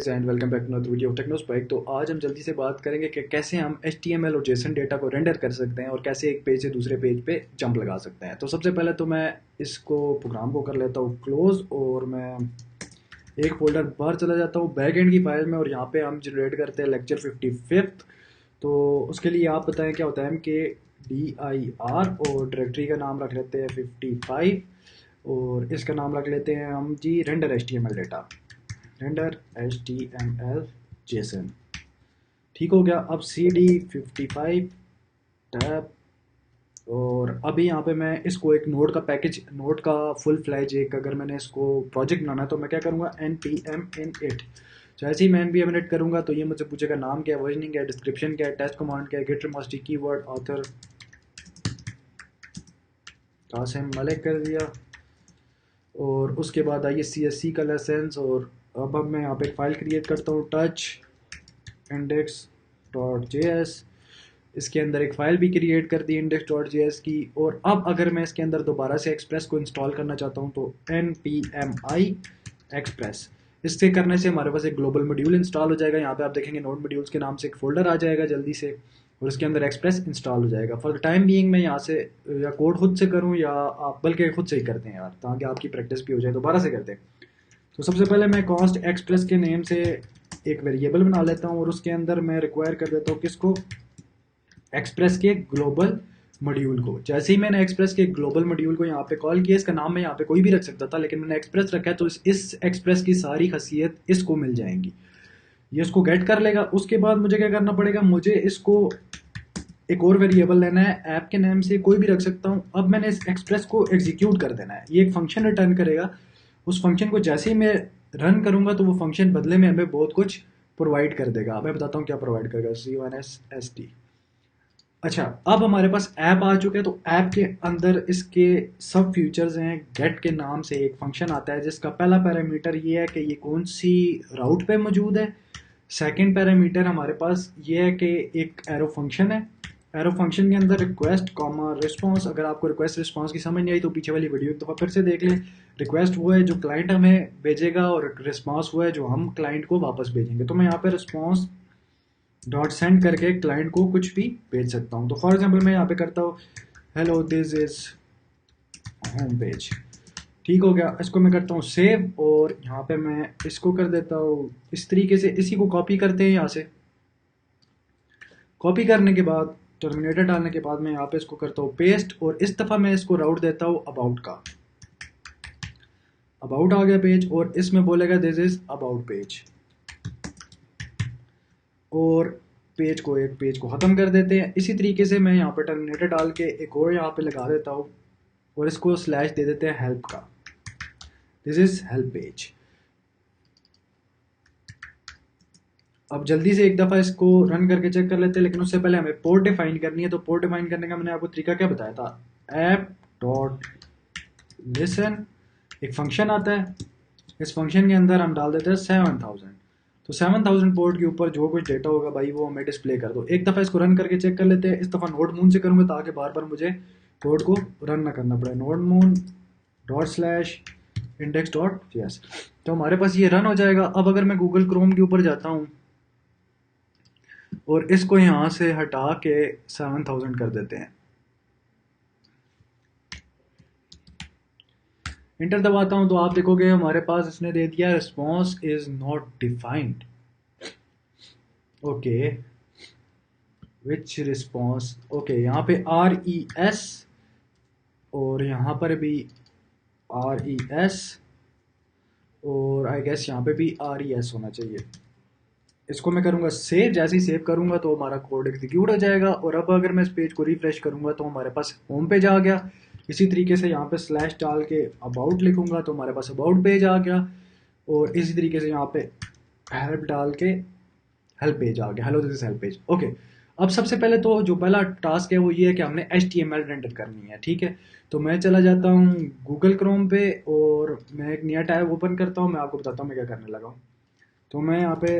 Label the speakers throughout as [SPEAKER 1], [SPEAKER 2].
[SPEAKER 1] And welcome back to another video of Technospike. तो आज हम जल्दी से बात करेंगे कि कैसे हम HTML और JSON डेटा को रेंडर कर सकते हैं और कैसे एक पेज से दूसरे पेज पे जंप लगा सकते हैं। तो सबसे पहले तो मैं इसको प्रोग्राम को कर लेता हूँ क्लोज और मैं एक फोल्डर बाहर चला जाता हूँ बैक एंड की फाइल में और यहाँ पे हम जनरेट करते हैं लेक्चर 55। तो उसके लिए आप बताएं क्या होता है MKDIR और डायरेक्टरी का नाम रख लेते हैं 55 और इसका नाम रख लेते हैं हम जी render HTML data, render HTML JSON। ठीक हो गया। अब CD55 टैब और अभी यहाँ पे मैं इसको एक नोड का पैकेज, नोड का फुल फ्लैज एक अगर मैंने इसको प्रोजेक्ट बनाना है तो मैं क्या करूँगा npm init। जैसे ही मैं npm init करूँगा तो ये मुझसे पूछेगा नाम क्या है, वर्जनिंग क्या है, डिस्क्रिप्शन क्या है, टेस्ट कमांड क्या है, गेट रिमोस्टी कीवर्ड ऑथर कासिम मलिक कर दिया और उसके बाद आइए CSC का लाइसेंस। और अब मैं यहाँ पे एक फ़ाइल क्रिएट करता हूँ टच index.js। इसके अंदर एक फ़ाइल भी क्रिएट कर दी index.js की। और अब अगर मैं इसके अंदर दोबारा से एक्सप्रेस को इंस्टॉल करना चाहता हूँ तो npmi एक्सप्रेस, इससे करने से हमारे पास एक ग्लोबल मॉड्यूल इंस्टॉल हो जाएगा। यहाँ पे आप देखेंगे नोड मॉड्यूल्स के नाम से एक फोल्डर आ जाएगा जल्दी से और उसके अंदर एक्सप्रेस इंस्टॉल हो जाएगा। फॉर द टाइम बीइंग मैं यहाँ से या कोड खुद से करूँ या आप बल्कि खुद से ही करते हैं यार, ताकि आपकी प्रैक्टिस भी हो जाए, दोबारा से करते हैं। तो सबसे पहले मैं कॉस्ट एक्सप्रेस के नेम से एक वेरिएबल बना लेता हूँ और उसके अंदर मैं रिक्वायर कर देता हूँ किसको, एक्सप्रेस के ग्लोबल मॉड्यूल को। जैसे ही मैंने एक्सप्रेस के ग्लोबल मॉड्यूल को यहाँ पे कॉल किया, इसका नाम मैं यहाँ पे कोई भी रख सकता था लेकिन मैंने एक्सप्रेस रखा है तो इस एक्सप्रेस की सारी खसियत इसको मिल जाएंगी। ये इसको गेट कर लेगा। उसके बाद मुझे क्या करना पड़ेगा, मुझे इसको एक और वेरिएबल लेना है, ऐप के नेम से कोई भी रख सकता हूँ। अब मैंने इस एक्सप्रेस को एग्जीक्यूट कर देना है, ये एक फंक्शन रिटर्न करेगा। उस फंक्शन को जैसे ही मैं रन करूँगा तो वो फंक्शन बदले में हमें बहुत कुछ प्रोवाइड कर देगा। अब मैं बताता हूँ क्या प्रोवाइड करेगा। CONSST। अच्छा, अब हमारे पास ऐप आ चुका है तो ऐप के अंदर इसके सब फीचर्स हैं। गेट के नाम से एक फंक्शन आता है जिसका पहला पैरामीटर ये है कि ये कौन सी राउट पे मौजूद है। सेकंड पैरामीटर हमारे पास ये है कि एक एरो फंक्शन है। एरो फंक्शन के अंदर रिक्वेस्ट कॉमा रिस्पॉन्स। अगर आपको रिक्वेस्ट रिस्पॉन्स की समझ नहीं आई तो पीछे वाली वीडियो एक दफ़ा फिर से देख लें। रिक्वेस्ट वो है जो क्लाइंट हमें भेजेगा और रिस्पॉन्स वो है जो हम क्लाइंट को वापस भेजेंगे। तो मैं यहाँ पे रिस्पॉन्स डॉट सेंड करके क्लाइंट को कुछ भी भेज सकता हूँ। तो फॉर एग्जाम्पल मैं यहाँ पे करता हूँ hello this is home page. ठीक हो गया। इसको मैं करता हूँ सेव और यहाँ पे मैं इसको कर देता हूँ इस तरीके से। इसी को कॉपी करते हैं यहाँ से। कॉपी करने के बाद टर्मिनेटर डालने के बाद मैं यहाँ पे इसको करता हूँ पेस्ट और इस दफ़ा मैं इसको राउट देता हूँ अबाउट का। अबाउट आ गया पेज और इसमें बोलेगा दिस इज अबाउट पेज और पेज को ख़त्म कर देते हैं। इसी तरीके से मैं यहाँ पे टर्मिनेटर डाल के एक और यहाँ पे लगा देता हूँ और इसको स्लैश दे देते हैं हेल्प का। This is help page. अब जल्दी से एक दफ़ा इसको रन करके चेक कर लेते हैं लेकिन उससे पहले हमें पोर्ट डिफाइन करनी है। तो पोर्ट डिफाइन करने का मैंने आपको तरीका क्या बताया था, ऐप डॉट लिसन एक फंक्शन आता है। इस फंक्शन के अंदर हम डाल देते हैं 7000। तो 7000 पोर्ट के ऊपर जो कुछ डेटा होगा भाई वो हमें डिस्प्ले कर दो। एक दफ़ा इसको रन करके चेक कर लेते हैं। इस दफ़ा नोड मून से करूँगा ताकि बार बार मुझे कोड को रन ना करना पड़े। Node moon dot slash index dot JS. तो हमारे पास ये रन हो जाएगा। अब अगर मैं गूगल क्रोम के ऊपर जाता हूँ और इसको यहाँ से हटा के 7000 कर देते हैं, इंटर दबाता हूँ तो आप देखोगे हमारे पास इसने दे दिया response is not defined. Okay, which response. Okay, यहाँ पे RES और यहाँ पर भी RES और आई गेस यहाँ पे भी RES होना चाहिए। इसको मैं करूँगा सेव। जैसे ही सेव करूँगा तो हमारा कोड एग्जीक्यूट हो जाएगा। और अब अगर मैं इस पेज को रिफ्रेश करूँगा तो हमारे पास होम पेज आ गया। इसी तरीके से यहाँ पे स्लैश डाल के अबाउट लिखूँगा तो हमारे पास अबाउट पेज आ गया। और इसी तरीके से यहाँ पे हेल्प डाल के हेल्प पेज आ गया। Hello this is help page. Okay, अब सबसे पहले तो जो पहला टास्क है वो ये है कि हमने HTML रेंडर करनी है। ठीक है, तो मैं चला जाता हूँ गूगल क्रोम पे और मैं एक नया टैब ओपन करता हूँ। मैं आपको बताता हूँ मैं क्या करने लगा हूँ। तो मैं यहाँ पे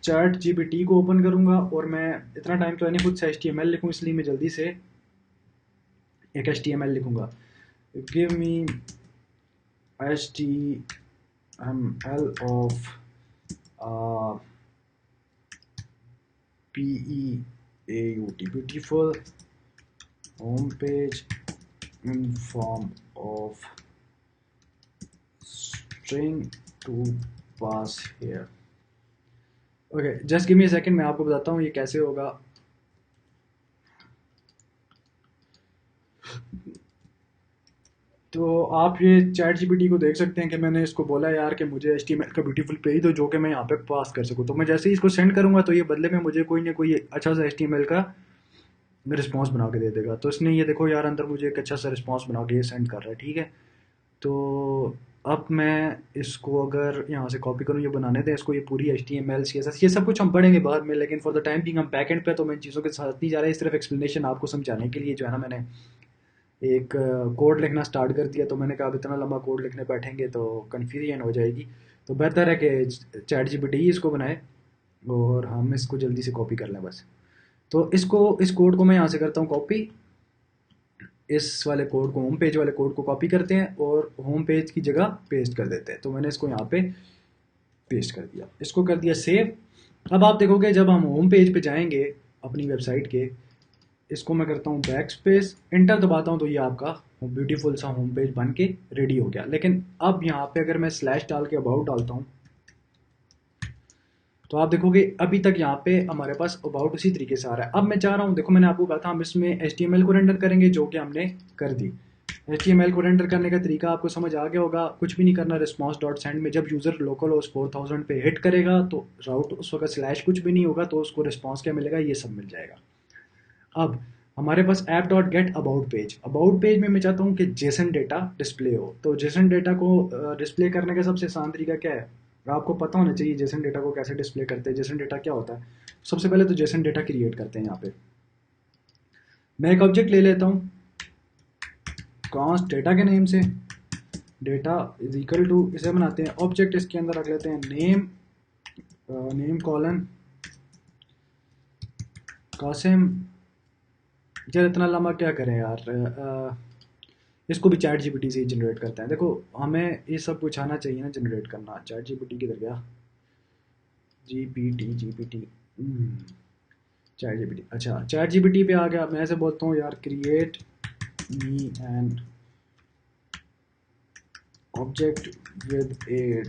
[SPEAKER 1] चैट GPT को ओपन करूँगा और मैं इतना टाइम तो नहीं खुद से HTML लिखूँ, इसलिए मैं जल्दी से एक HTML लिखूँगा। Give me HTML of PEAUT, beautiful home page in form of string to pass here. Okay, just give me a second, मैं आपको बताता हूँ ये कैसे होगा। तो आप ये चैट जीपीटी को देख सकते हैं कि मैंने इसको बोला यार कि मुझे HTML का ब्यूटीफुल पेज दो जो कि मैं यहाँ पे पास कर सकूँ। तो मैं जैसे ही इसको सेंड करूँगा तो ये बदले में मुझे कोई ना कोई अच्छा सा HTML का रिस्पॉन्स बना के दे देगा। तो इसने ये देखो यार अंदर मुझे एक अच्छा सा रिस्पॉन्स बना के ये सेंड कर रहा है, ठीक है। तो अब मैं इसको अगर यहाँ से कॉपी करूँ, ये बनाने दें इसको, ये पूरी HTML CSS ये सब कुछ हम पढ़ेंगे बाद में, लेकिन फॉर द टाइम बिंग हम बैक एंड पे तो मैं इन चीज़ों के साथ नहीं जा रहा है। इस तरफ एक्सप्लेनेशन आपको समझाने के लिए जो है ना, मैंने एक कोड लिखना स्टार्ट कर दिया। तो मैंने कहा अब इतना लंबा कोड लिखने बैठेंगे तो कन्फ्यूजन हो जाएगी, तो बेहतर है कि चैट जीपीटी ही इसको बनाए और हम इसको जल्दी से कॉपी कर लें बस। तो इसको, इस कोड को मैं यहाँ से करता हूँ कॉपी, इस वाले कोड को, होम पेज वाले कोड को कॉपी करते हैं और होम पेज की जगह पेस्ट कर देते हैं। तो मैंने इसको यहाँ पे पेस्ट कर दिया, इसको कर दिया सेव। अब आप देखोगे जब हम होम पेज पे जाएंगे अपनी वेबसाइट के, इसको मैं करता हूँ बैक स्पेस, इंटर दबाता हूँ तो ये आपका ब्यूटीफुल सा होम पेज बन के रेडी हो गया। लेकिन अब यहाँ पे अगर मैं स्लैश डाल के अबाउट डालता हूँ तो आप देखोगे अभी तक यहाँ पे हमारे पास अबाउट उसी तरीके से आ रहा है। अब मैं चाह रहा हूँ, देखो मैंने आपको कहा था हम इसमें HTML को रेंडर करेंगे, जो कि हमने कर दी। HTML को रेंडर करने का तरीका आपको समझ आ गया होगा, कुछ भी नहीं करना। रिस्पॉन्स डॉट सेंड में जब यूज़र लोकल होस्ट 4000 पे हिट करेगा तो राउट उस वक्त स्लैश कुछ भी नहीं होगा, तो उसको रिस्पॉन्स क्या मिलेगा, ये सब मिल जाएगा। अब हमारे पास app dot get about page में मैं चाहता हूँ कि जेसन डेटा डिस्प्ले हो। तो जेसन डेटा को डिस्प्ले करने का सबसे आसान तरीका क्या है, आपको पता होना चाहिए जेसन डेटा को कैसे डिस्प्ले करते हैं। जेसन डेटा क्या होता है, सबसे पहले तो जेसन डेटा क्रिएट करते हैं। यहाँ पे मैं एक ऑब्जेक्ट ले लेता हूँ कॉन्स्ट डेटा के नेम से, डेटा इज इक्वल टू, इसे बनाते हैं ऑब्जेक्ट, इसके अंदर रख लेते हैं नेम कॉलन कासिम। यार इतना लंबा क्या करें यार, इसको भी चैट जीपीटी से ही जनरेट करते हैं। देखो हमें ये सब कुछ आना चाहिए ना जनरेट करना। चैट जीपीटी किधर गया, जीपीटी चैट जीपीटी, अच्छा चैट जीपीटी पे आ गया। मैं ऐसे बोलता हूँ यार create me an object with A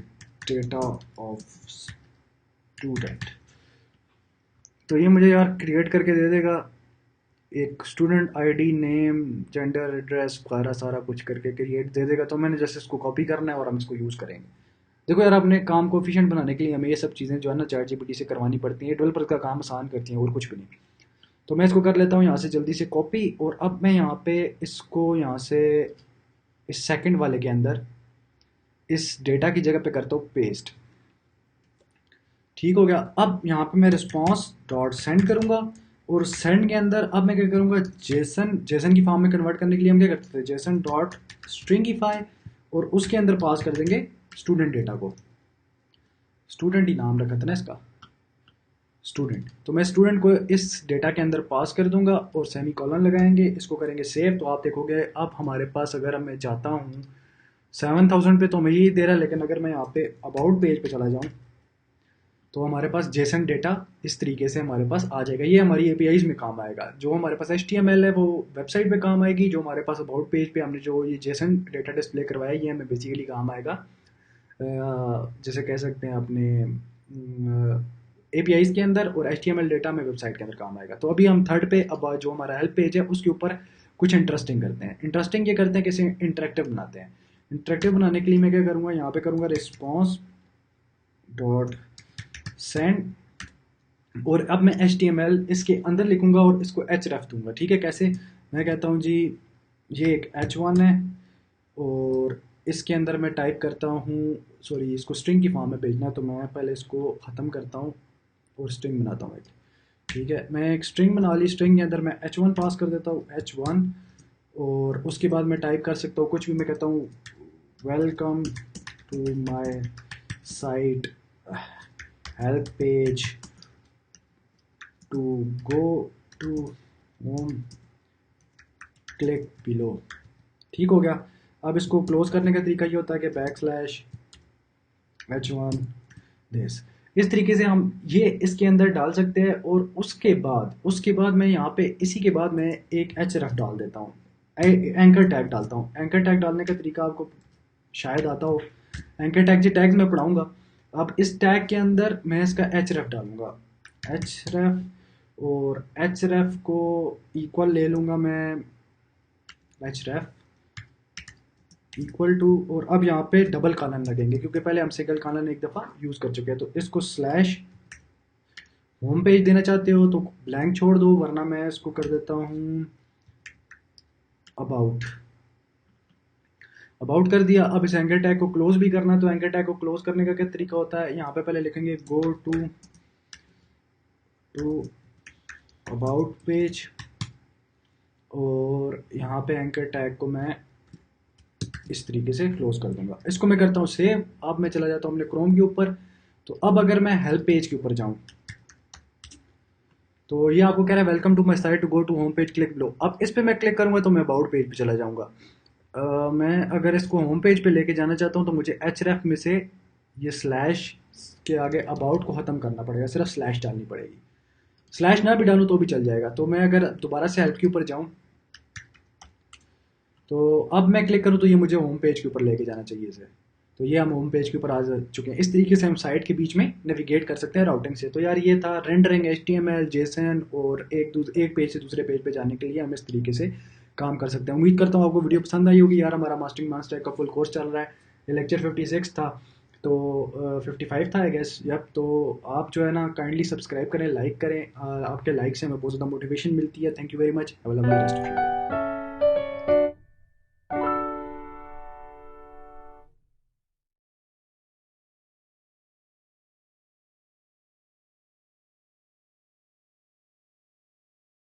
[SPEAKER 1] data of student, तो ये मुझे यार क्रिएट करके दे देगा एक student ID, name, gender, address वगैरह सारा कुछ करके क्रिएट दे देगा। तो मैंने जैसे इसको कॉपी करना है और हम इसको यूज़ करेंगे। देखो यार अपने काम को एफिशिएंट बनाने के लिए हमें ये सब चीज़ें जो है ना चैट जीपीटी से करवानी पड़ती हैं, डेवलपर का काम आसान करती हैं और कुछ भी नहीं। तो मैं इसको कर लेता हूँ यहाँ से जल्दी से कॉपी, और अब मैं यहाँ पे इसको यहाँ से इस सेकंड वाले के अंदर इस डेटा की जगह पे करता हूँ पेस्ट। ठीक हो गया। अब यहाँ पे मैं रिस्पॉन्स डॉट सेंड करूँगा, और सेंड के अंदर अब मैं क्या करूँगा, जेसन की फॉर्म में कन्वर्ट करने के लिए हम क्या करते थे, जेसन डॉट स्ट्रिंगिफाई, और उसके अंदर पास कर देंगे स्टूडेंट डेटा को। स्टूडेंट ही नाम रखा था ना इसका, स्टूडेंट। तो मैं स्टूडेंट को इस डेटा के अंदर पास कर दूंगा और सेमी कॉलन लगाएंगे, इसको करेंगे सेव। तो आप देखोगे अब हमारे पास, अगर मैं चाहता हूँ 7000 पे तो मैं यही दे रहा है, लेकिन अगर मैं यहाँ पे अबाउट पेज पे चला जाऊँ तो हमारे पास जेसन डेटा इस तरीके से हमारे पास आ जाएगा। ये हमारी एपीआईज में काम आएगा। जो हमारे पास HTML है वो वेबसाइट पे काम आएगी, जो हमारे पास अबाउट पेज पे हमने जो ये जेसन डेटा डिस्प्ले करवाया ये हमें बेसिकली काम आएगा, जैसे कह सकते हैं अपने एपीआईज के अंदर, और HTML डेटा में वेबसाइट के अंदर काम आएगा। तो अभी हम थर्ड पे, अब जो हमारा हेल्प पेज है उसके ऊपर कुछ इंटरेस्टिंग करते हैं। इंटरेस्टिंग ये करते हैं कैसे, इंटरेक्टिव बनाते हैं। इंटरेक्टिव बनाने के लिए मैं क्या करूँगा, यहाँ पे करूँगा रिस्पॉन्स डॉट सेंड, और अब मैं HTML इसके अंदर लिखूंगा और इसको href दूंगा। ठीक है, कैसे, मैं कहता हूँ जी ये एक h1 है, और इसके अंदर मैं टाइप करता हूँ, सॉरी इसको स्ट्रिंग की फॉर्म में भेजना है तो मैं पहले इसको ख़त्म करता हूँ और स्ट्रिंग बनाता हूँ एक। ठीक है, मैं एक स्ट्रिंग बना ली, स्ट्रिंग के अंदर मैं h1 पास कर देता हूँ, h1, और उसके बाद मैं टाइप कर सकता हूँ कुछ भी। मैं कहता हूँ welcome to my site help page to go to home click below. ठीक हो गया। अब इसको क्लोज करने का तरीका ये होता है कि बैक स्लैश h1 दिस। इस तरीके से हम ये इसके अंदर डाल सकते हैं। और उसके बाद मैं यहाँ पे इसी के बाद मैं एक एच रफ डाल देता हूँ, एंकर टैग डालता हूँ। एंकर टैग डालने का तरीका आपको शायद आता हो। एंकर टैग जो टैग्स मैं पढ़ाऊंगा, अब इस टैग के अंदर मैं इसका एच रेफ डालूंगा, एच रेफ। और एच रेफ को इक्वल ले लूंगा मैं, एच रेफ इक्वल टू, और अब यहाँ पे डबल कॉलन लगेंगे क्योंकि पहले हम सिंगल कॉलन एक दफ़ा यूज़ कर चुके हैं। तो इसको स्लैश होम पेज देना चाहते हो तो ब्लैंक छोड़ दो, वरना मैं इसको कर देता हूँ अबाउट। अबाउट कर दिया। अब इस एंकर टैग को क्लोज भी करना है, तो एंकर टैग को क्लोज करने का क्या तरीका होता है, यहाँ पे पहले लिखेंगे गो टू अबाउट पेज, और यहाँ पे एंकर टैग को मैं इस तरीके से क्लोज कर दूंगा। इसको मैं करता हूँ सेव। अब मैं चला जाता हूँ अपने क्रोम के ऊपर। तो अब अगर मैं हेल्प पेज के ऊपर जाऊँ तो ये आपको कह रहा है welcome to my site to go to home page click below. अब इस पर मैं क्लिक करूँगा तो मैं अबाउट पेज पे चला जाऊँगा। मैं अगर इसको होम पेज पे लेके जाना चाहता हूँ तो मुझे एच रेफ में से ये स्लैश के आगे अबाउट को ख़त्म करना पड़ेगा, सिर्फ स्लैश डालनी पड़ेगी। स्लैश ना भी डालूँ तो भी चल जाएगा। तो मैं अगर दोबारा से हेल्प के ऊपर जाऊँ तो अब मैं क्लिक करूँ तो ये मुझे होम पेज के ऊपर लेके जाना चाहिए इसे। तो ये हम होम पेज के ऊपर आ चुके हैं। इस तरीके से हम साइट के बीच में नेविगेट कर सकते हैं राउटिंग से। तो यार ये था रेंडरिंग HTML जेसन, और एक पेज से दूसरे पेज पे जाने के लिए हम इस तरीके से काम कर सकते हैं। उम्मीद करता हूँ आपको वीडियो पसंद आई होगी। यार हमारा मास्टरिंग मास्टर का फुल कोर्स चल रहा है, ये लेक्चर 56 था, तो 55 था आई गेस। यप, तो आप जो है ना काइंडली सब्सक्राइब करें, लाइक करें। आपके लाइक से हमें बहुत ज़्यादा मोटिवेशन मिलती है। Thank you very much, have a lovely rest of your day.